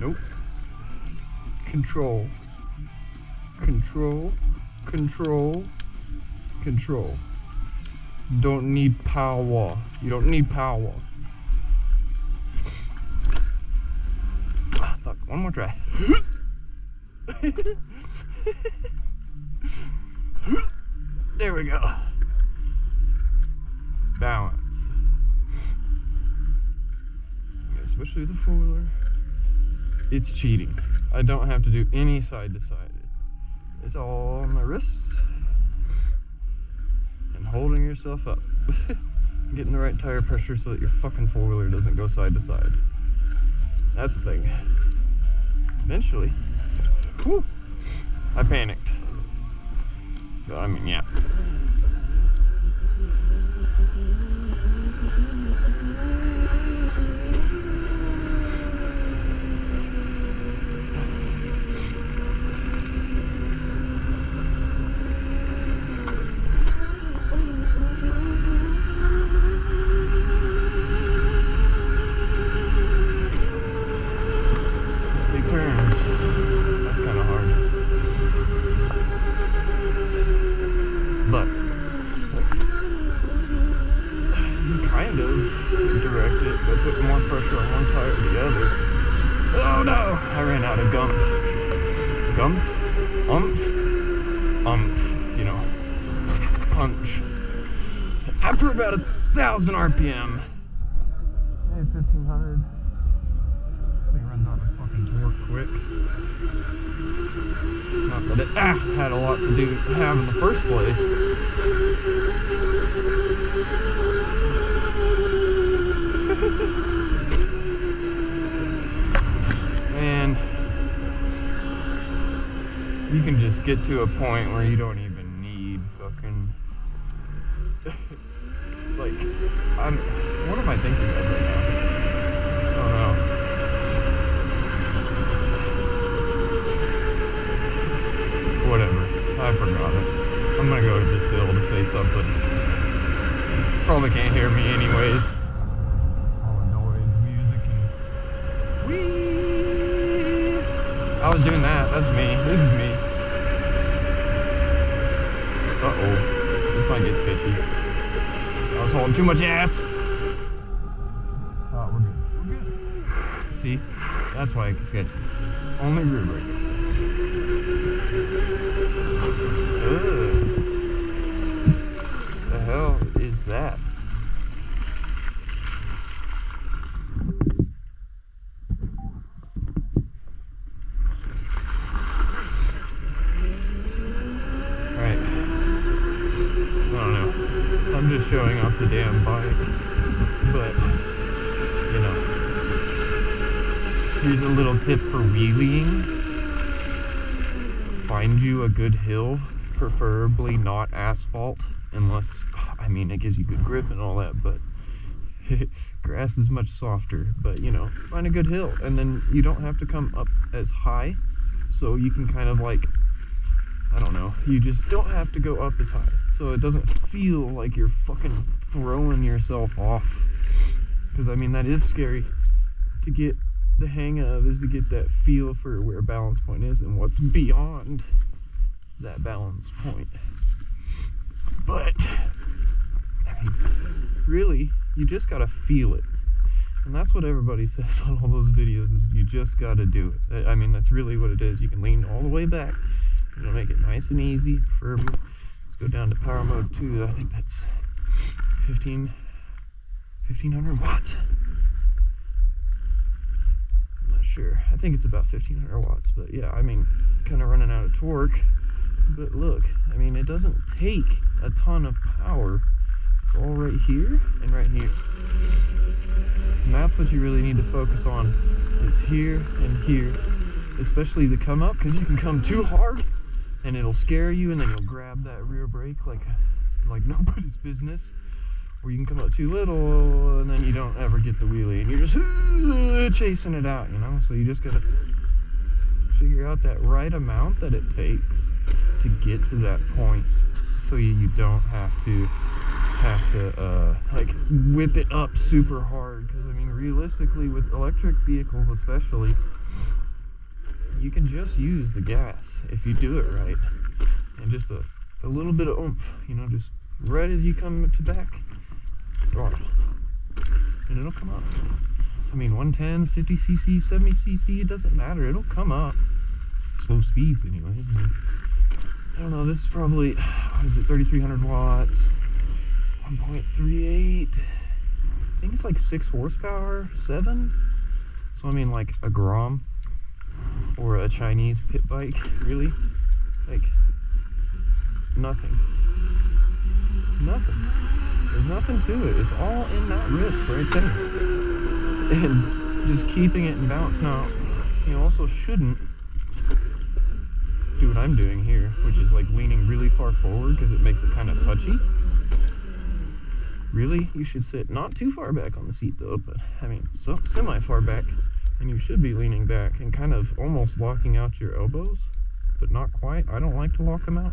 Nope. Control. Control. Control. Control. Don't need power. You don't need power. Fuck, one more try. There we go. Balance. Especially the four-wheeler. It's cheating. I don't have to do any side to side. It's all on my wrists and holding yourself up. Getting the right tire pressure so that your fucking four-wheeler doesn't go side to side. That's the thing. Eventually, whew, I panicked. But I mean, yeah. Put more pressure on one tire or the other. Oh no! I ran out of gum. You know, punch. After about 1,000 RPM, maybe 1,500. I think it runs out of fucking torque quick. Not that it had a lot to have in the first place. Man, you can just get to a point where you don't even need fucking like, what am I thinking of right now? I don't know. Whatever, I forgot it. I'm gonna go to this hill to say something. Probably can't hear me anyways. I was doing that. That's me. This is me. Uh-oh. This might get sketchy. I was holding too much ass. Oh, we're good. We're good. See? That's why it gets sketchy. Only rear brake. The hell is that? I'm just showing off the damn bike, but, you know, here's a little tip for wheeling. Find you a good hill, preferably not asphalt, unless, I mean, it gives you good grip and all that, but grass is much softer. But, you know, find a good hill, and then you don't have to come up as high, so you can kind of like, I don't know, you just don't have to go up as high. So it doesn't feel like you're fucking throwing yourself off. Because, I mean, that is scary to get the hang of, is to get that feel for where a balance point is and what's beyond that balance point. But, I mean, really, you just gotta feel it. And that's what everybody says on all those videos, is you just gotta do it. I mean, that's really what it is. You can lean all the way back. It'll make it nice and easy, preferably. Go down to power mode 2. I think that's 1,500 watts. I'm not sure. I think it's about 1,500 watts. But yeah, I mean, kind of running out of torque. But look, I mean, it doesn't take a ton of power. It's all right here and right here. And that's what you really need to focus on, is here and here. Especially the come up, because you can come too hard and it'll scare you, and then you'll grab that rear brake like nobody's business. Or you can come up too little, and then you don't ever get the wheelie, and you're just chasing it out, you know? So you just gotta figure out that right amount that it takes to get to that point, so you don't have to like whip it up super hard. Because I mean, realistically, with electric vehicles especially, you can just use the gas if you do it right, and just a little bit of oomph, you know, just right as you come to back throttle, and it'll come up. I mean, 110s, 50cc, 70cc, it doesn't matter, it'll come up. Slow speeds anyways. I don't know, this is probably, what is it, 3,300 watts, 1.38, I think it's like 6 horsepower, 7, so I mean like a Grom, or a Chinese pit bike, really, like, nothing, there's nothing to it, it's all in that wrist right there, and just keeping it in balance. Now, you also shouldn't do what I'm doing here, which is like leaning really far forward because it makes it kind of touchy. Really, you should sit not too far back on the seat though, but I mean, so semi far back, and you should be leaning back and kind of almost locking out your elbows, but not quite. I don't like to lock them out.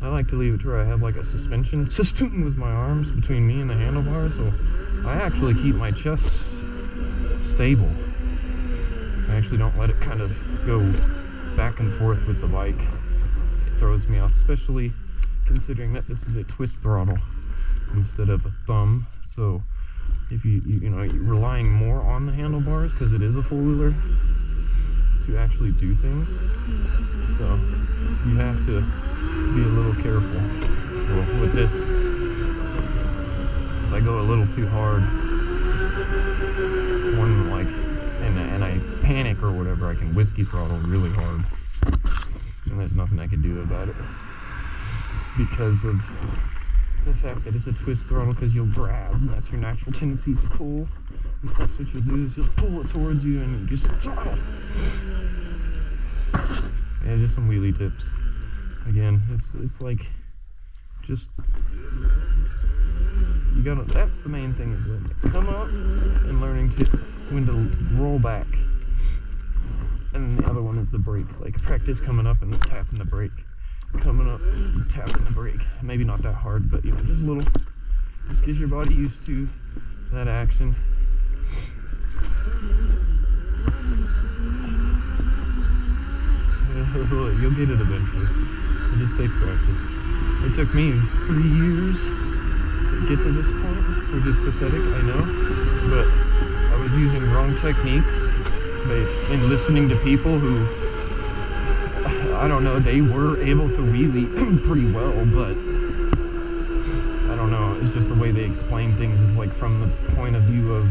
I like to leave it to where I have like a suspension system with my arms between me and the handlebars, so I actually keep my chest stable. I actually don't let it kind of go back and forth with the bike. It throws me off, especially considering that this is a twist throttle instead of a thumb. So if you know, you're relying more on the handlebars because it is a four-wheeler to actually do things. So you have to be a little careful. Well, with this, if I go a little too hard, one like, and I panic or whatever, I can whiskey throttle really hard, and there's nothing I can do about it because of the fact that it's a twist throttle, because you'll grab, and that's your natural tendency to pull, and that's what you'll do, is you'll pull it towards you and you just throttle. Yeah, just some wheelie tips. Again, it's like, just, you gotta, that's the main thing, is letting it come up and learning when to roll back. And then the other one is the brake, like practice coming up and tapping the brake. Coming up and tapping the brake. Maybe not that hard, but you know, just a little, just get your body used to that action. You'll get it eventually. It just takes practice. It took me 3 years to get to this point, which is pathetic, I know, but I was using wrong techniques and listening to people who, I don't know, they were able to wheelie pretty well, but I don't know, it's just the way they explain things is like from the point of view of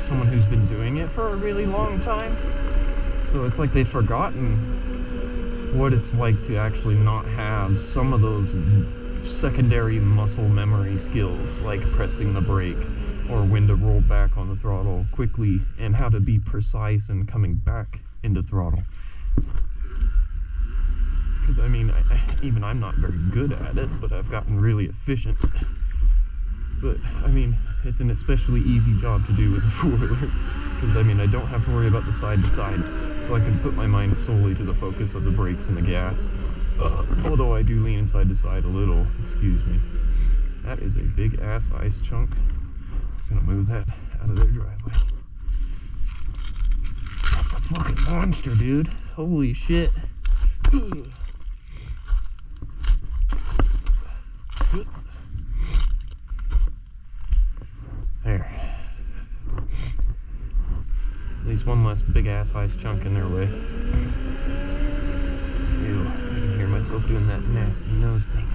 someone who's been doing it for a really long time. So it's like they've forgotten what it's like to actually not have some of those secondary muscle memory skills, like pressing the brake or when to roll back on the throttle quickly and how to be precise and coming back into throttle. Because I mean, even I'm not very good at it, but I've gotten really efficient. But I mean, it's an especially easy job to do with a four-wheeler, because I mean, I don't have to worry about the side to side, so I can put my mind solely to the focus of the brakes and the gas. Although I do lean side to side a little, excuse me. That is a big ass ice chunk. I'm gonna move that out of their driveway. That's a fucking monster, dude. Holy shit. There. At least one less big ass ice chunk in their way. Ew, I can hear myself doing that nasty nose thing.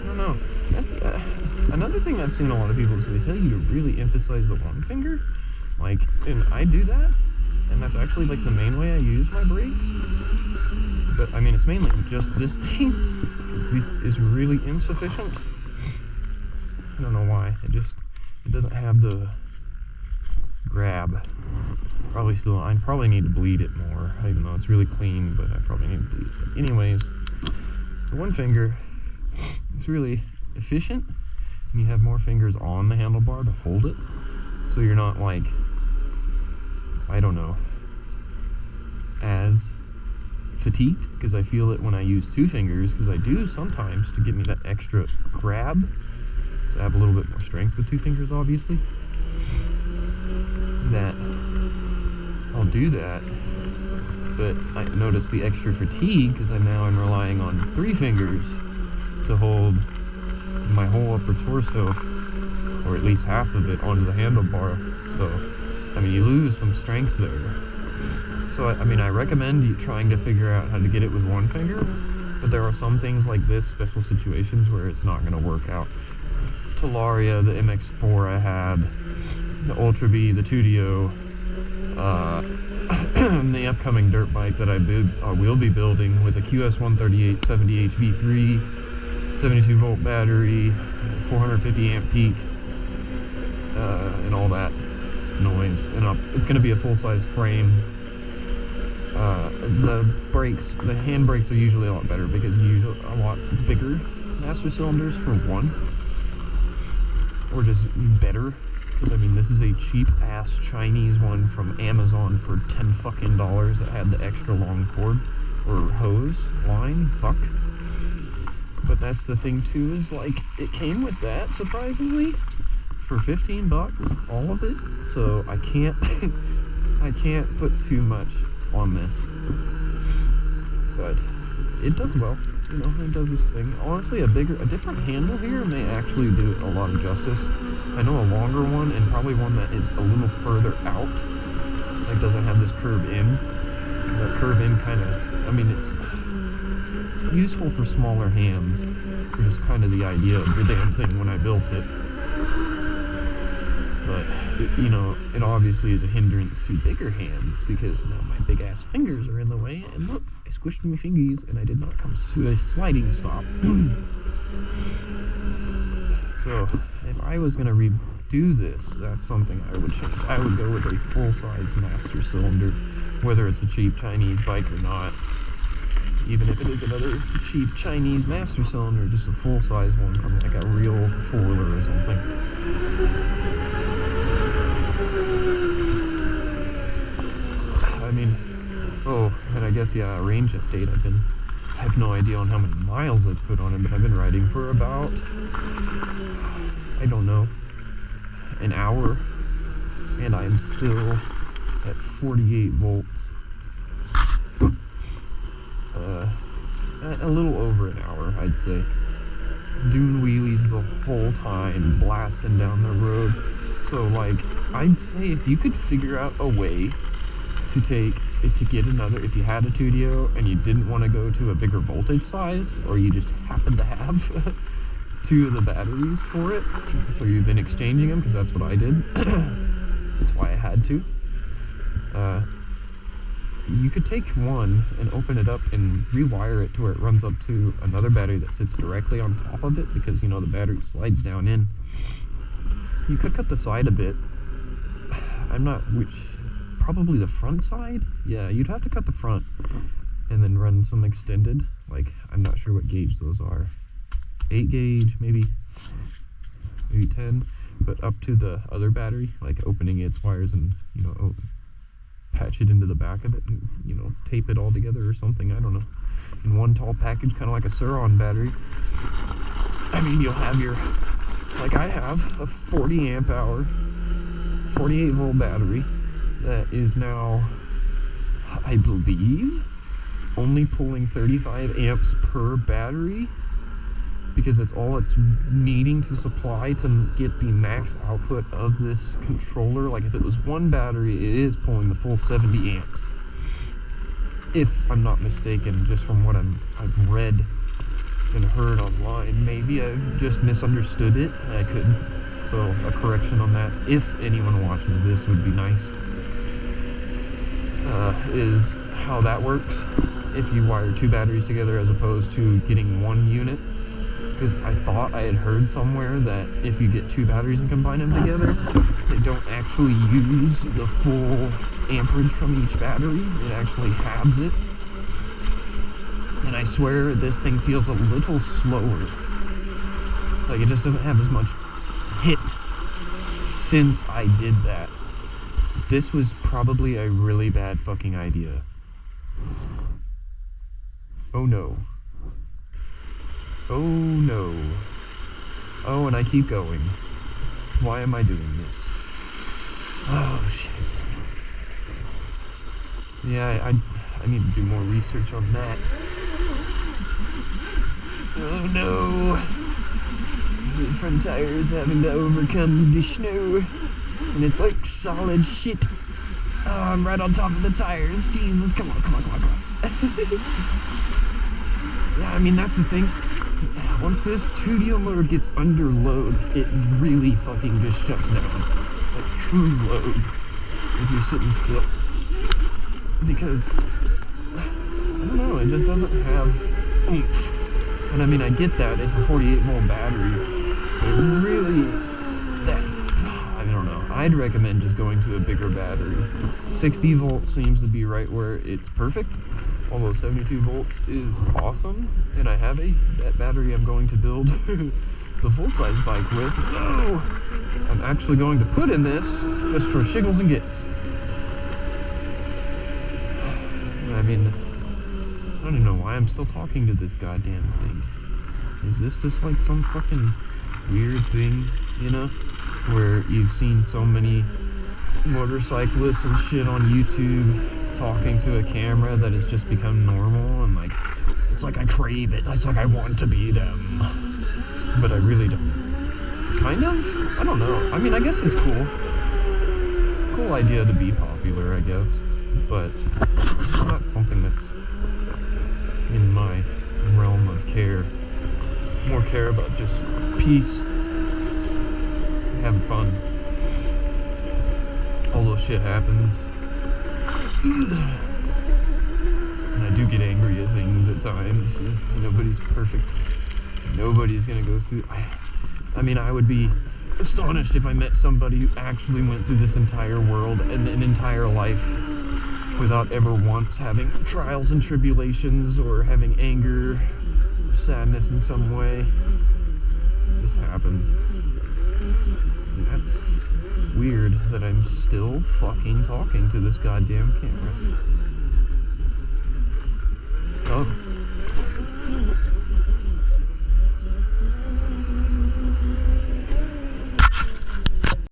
I don't know. That's another thing I've seen a lot of people say, tell you to really emphasize the one finger. Like, and I do that, and that's actually like the main way I use my brakes. But I mean, it's mainly just this thing. This is really insufficient. I don't know why. It doesn't have the grab. I probably need to bleed it more, even though it's really clean, but I probably need to bleed it. But anyways, the one finger, it's really efficient, and you have more fingers on the handlebar to hold it, so you're not like, I don't know, as fatigued, because I feel it when I use two fingers, because I do sometimes to give me that extra grab. to have a little bit more strength with 2 fingers, obviously, that I'll do that. But I notice the extra fatigue because I'm relying on 3 fingers to hold my whole upper torso, or at least half of it, onto the handlebar. So, I mean, you lose some strength there. So, I mean, I recommend you trying to figure out how to get it with 1 finger, but there are some things like this, special situations, where it's not going to work out. Talaria, the MX4 I had, the Ultra V, the 2DO, the upcoming dirt bike that I will be building with a QS138 70H V3, 72 volt battery, 450 amp peak, and all that noise. And it's going to be a full-size frame. The hand brakes are usually a lot better because you use a lot bigger master cylinders for one, or just better. Because I mean, this is a cheap-ass Chinese one from Amazon for $10 fucking that had the extra long cord or hose line. Fuck. But that's the thing too, is like it came with that surprisingly for $15, all of it. So I can't I can't put too much on this, but it does well. You know, it does this thing. Honestly, a different handle here may actually do it a lot of justice. I know a longer one, and probably one that is a little further out, like doesn't have this curve in. That curve in kind of, I mean, it's useful for smaller hands, which is kind of the idea of the damn thing when I built it. But, you know, it obviously is a hindrance to bigger hands, because now my big ass fingers are in the way, and look, I squished my fingies, and I did not come to a sliding stop. So, if I was going to redo this, that's something I would change. I would go with a full-size master cylinder, whether it's a cheap Chinese bike or not. Even if it is another cheap Chinese master cylinder, just a full-size one from like a real four-wheeler or something. I mean, oh, and I guess, yeah, range update. I have no idea on how many miles I've put on it, but I've been riding for about, I don't know, an hour, and I'm still at 48 volts. A little over an hour, I'd say. Doing wheelies the whole time, blasting down the road. So, like, I'd say if you could figure out a way to get another, if you had a 2DO and you didn't want to go to a bigger voltage size, or you just happen to have 2 of the batteries for it, so you've been exchanging them, because that's what I did. That's why I had to. You could take one and open it up and rewire it to where it runs up to another battery that sits directly on top of it, because, you know, the battery slides down in. You could cut the side a bit. Probably the front side? Yeah, you'd have to cut the front and then run some extended. Like, I'm not sure what gauge those are. 8 gauge, maybe 10, but up to the other battery, like opening its wires and, you know, patch it into the back of it and, you know, tape it all together or something, I don't know. In one tall package, kind of like a Suron battery. I mean, you'll have your, like I have, a 40 amp hour, 48 volt battery that is now, I believe, only pulling 35 amps per battery, because that's all it's needing to supply to get the max output of this controller. Like, if it was one battery, it is pulling the full 70 amps. If I'm not mistaken, just from what I've read and heard online. Maybe I've just misunderstood it. I could. So, a correction on that, if anyone watches this, would be nice. Is how that works. If you wire 2 batteries together as opposed to getting 1 unit. Because I thought I had heard somewhere that if you get 2 batteries and combine them together, they don't actually use the full amperage from each battery. It actually halves it. And I swear this thing feels a little slower. Like, it just doesn't have as much hit since I did that. This was probably a really bad fucking idea. Oh no. Oh no. Oh, and I keep going. Why am I doing this? Oh, shit. Yeah, I need to do more research on that. Oh no! The front tires having to overcome the snow. And it's like solid shit. Oh, I'm right on top of the tires. Jesus, come on. Yeah, I mean, that's the thing. Once this 2-wheel load gets under load, it really fucking just shuts down. Like, true load. If you're sitting still. Because, I don't know, it just doesn't have oomph. And I mean, I get that, it's a 48-volt battery. But really, I don't know. I'd recommend just going to a bigger battery. 60 volts seems to be right where it's perfect. Although 72 volts is awesome, and I have that battery I'm going to build the full-size bike with. No! I'm actually going to put in this just for shiggles and gits. I mean, I don't even know why I'm still talking to this goddamn thing. Is this just like some fucking weird thing, you know? Where you've seen so many motorcyclists and shit on YouTube talking to a camera that has just become normal, and like, it's like I crave it, it's like I want to be them, but I really don't. Kind of? I don't know. I mean, I guess it's cool idea to be popular, I guess, but it's not something that's in my realm of care. More care about just peace, having fun. Although shit happens. And I do get angry at things at times. Nobody's perfect. Nobody's gonna go through. I mean, I would be astonished if I met somebody who actually went through this entire world and an entire life without ever once having trials and tribulations or having anger, sadness in some way. It just happens. And that's weird that I'm still fucking talking to this goddamn camera. Oh.